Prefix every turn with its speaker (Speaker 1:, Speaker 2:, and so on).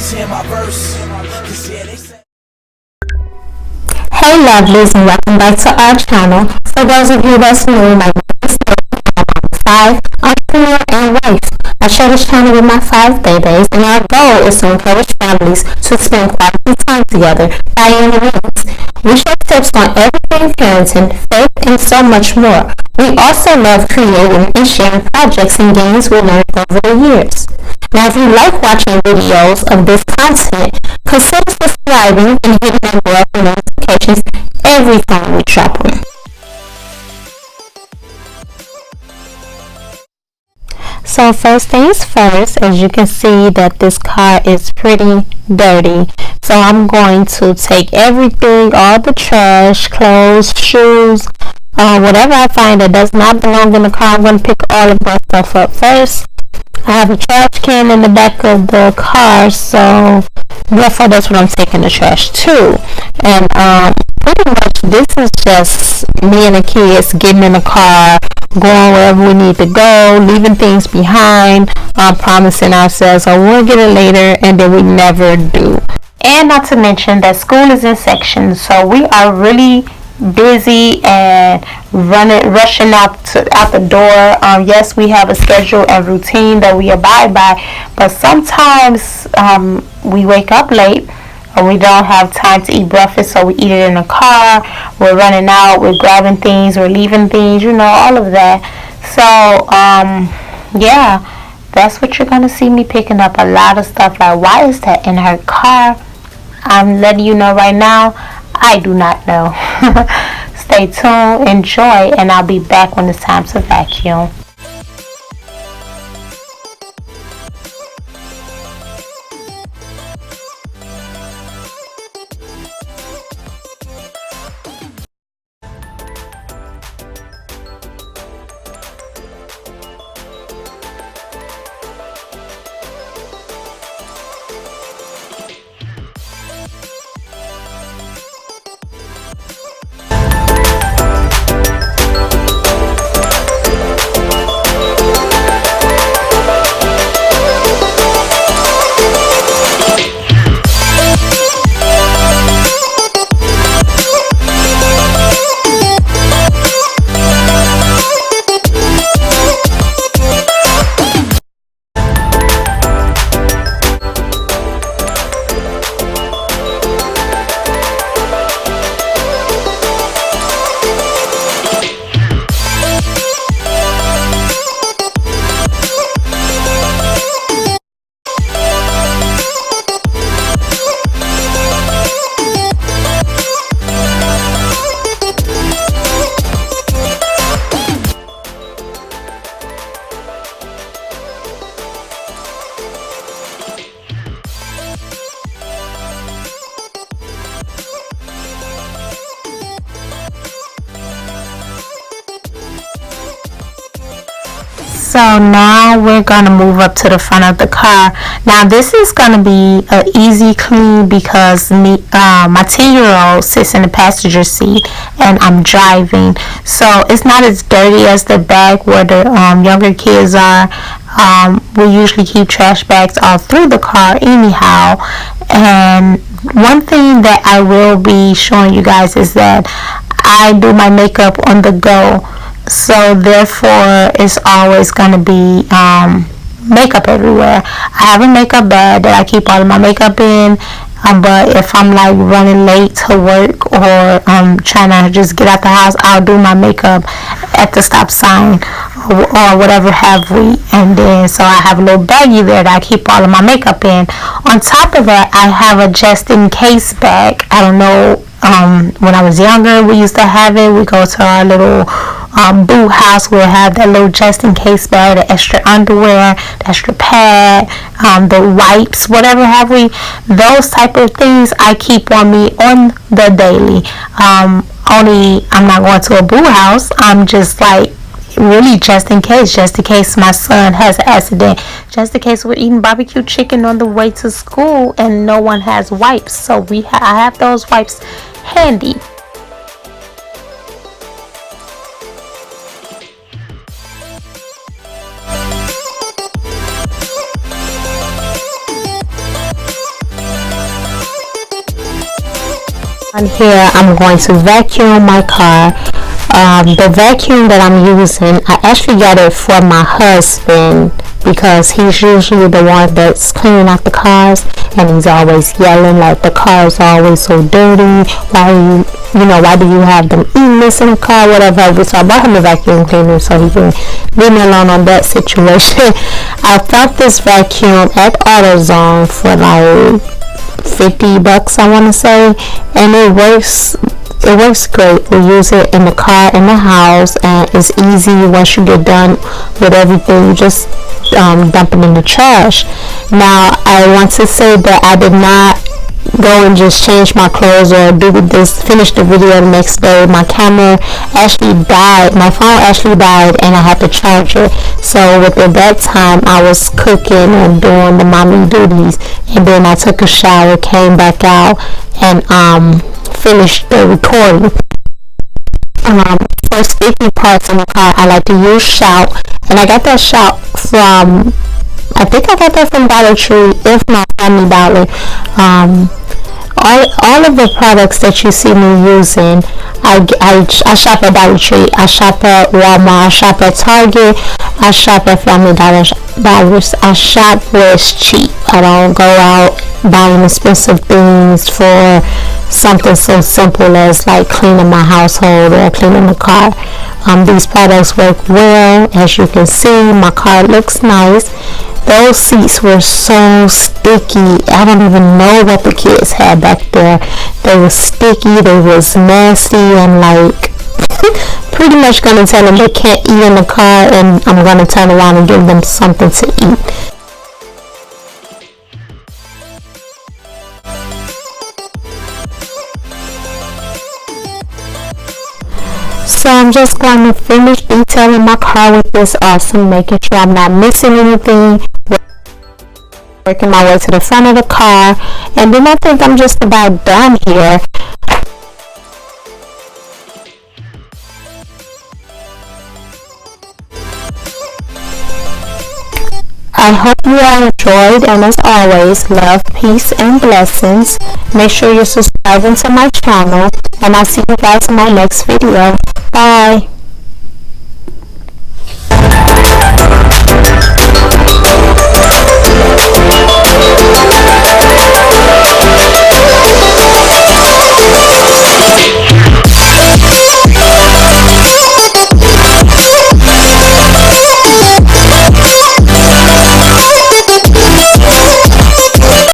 Speaker 1: Hey lovelies, and welcome back to our channel. For those of you that's new, my name is five entrepreneur and wife. I share this channel with my 5 babies, and our goal is to encourage families to spend quality time together by any means. We share tips on everything parenting, faith, and so much more. We also love creating and sharing projects and games we learned over the years. Now, if you like watching videos of this content, consider subscribing and hitting the bell for notifications every time we drop one. So first things first, as you can see that this car is pretty dirty. So I'm going to take everything, all the trash, clothes, shoes, whatever I find that does not belong in the car. I'm going to pick all of that stuff up first. I have a trash can in the back of the car, so therefore that's what I'm taking the trash to. And pretty much this is just me and the kids getting in the car, going wherever we need to go, leaving things behind, promising ourselves, oh, we'll get it later, and then we never do. And not to mention that school is in sections, so we are really busy and rushing out the door. Yes, we have a schedule and routine that we abide by, but sometimes we wake up late or we don't have time to eat breakfast, so we eat it in the car. We're running out, we're grabbing things, we're leaving things, all of that. So yeah, that's what you're gonna see me picking up, a lot of stuff. Like, why is that in her car? I'm letting you know right now, I do not know. Stay tuned, enjoy, and I'll be back when it's time to vacuum. So now we're going to move up to the front of the car. Now this is going to be an easy clean because my 10-year-old sits in the passenger seat and I'm driving. So it's not as dirty as the back where the younger kids are. We usually keep trash bags all through the car anyhow. And one thing that I will be showing you guys is that I do my makeup on the go. So therefore it's always going to be makeup everywhere. I have a makeup bag that I keep all of my makeup in, but if I'm like running late to work or trying to just get out the house, I'll do my makeup at the stop sign or whatever have we. And then so I have a little baggie there that I keep all of my makeup in. On top of that, I have a just in case bag. I don't know, when I was younger we used to have it. We go to our little boot house, we'll have that little just in case bag, the extra underwear, the extra pad, the wipes, whatever have we. Those type of things I keep on me on the daily. Only I'm not going to a boot house. I'm just like really just in case my son has an accident, just in case we're eating barbecue chicken on the way to school and no one has wipes. So I have those wipes handy. On here, I'm going to vacuum my car. The vacuum that I'm using, I actually got it for my husband because he's usually the one that's cleaning out the cars, and he's always yelling like the car is always so dirty. Why do you have them eating this in the car, whatever. So I bought him a vacuum cleaner so he can leave me alone on that situation. I found this vacuum at AutoZone for like $50, I want to say, and it works great. We use it in the car, in the house, and it's easy. Once you get done with everything, you just dump it in the trash. Now I want to say that I did not go and just change my clothes or finish the video the next day. My camera actually died, my phone actually died, and I had to charge it. So within that time I was cooking and doing the mommy duties, and then I took a shower, came back out, and finished the recording. For sticky parts in the car, I like to use Shout, and I got that Shout from, I think I got that from Dollar Tree, if not Family Dollar. All of the products that you see me using, I shop at Dollar Tree, I shop at Walmart, I shop at Target, I shop at Family Dollars. I shop where it's cheap. I don't go out buying expensive things for something so simple as like cleaning my household or cleaning the car. These products work well. As you can see, my car looks nice. Those seats were so sticky. I don't even know what the kids had back there. They were sticky, they was nasty, and like pretty much gonna tell them they can't eat in the car, and I'm gonna turn around and give them something to eat. So I'm just going to finish detailing my car with this awesome, making sure I'm not missing anything, working my way to the front of the car, and then I think I'm just about done here. I hope you all enjoyed, and as always, love, peace, and blessings. Make sure you're subscribing to my channel, and I'll see you guys in my next video. Bye.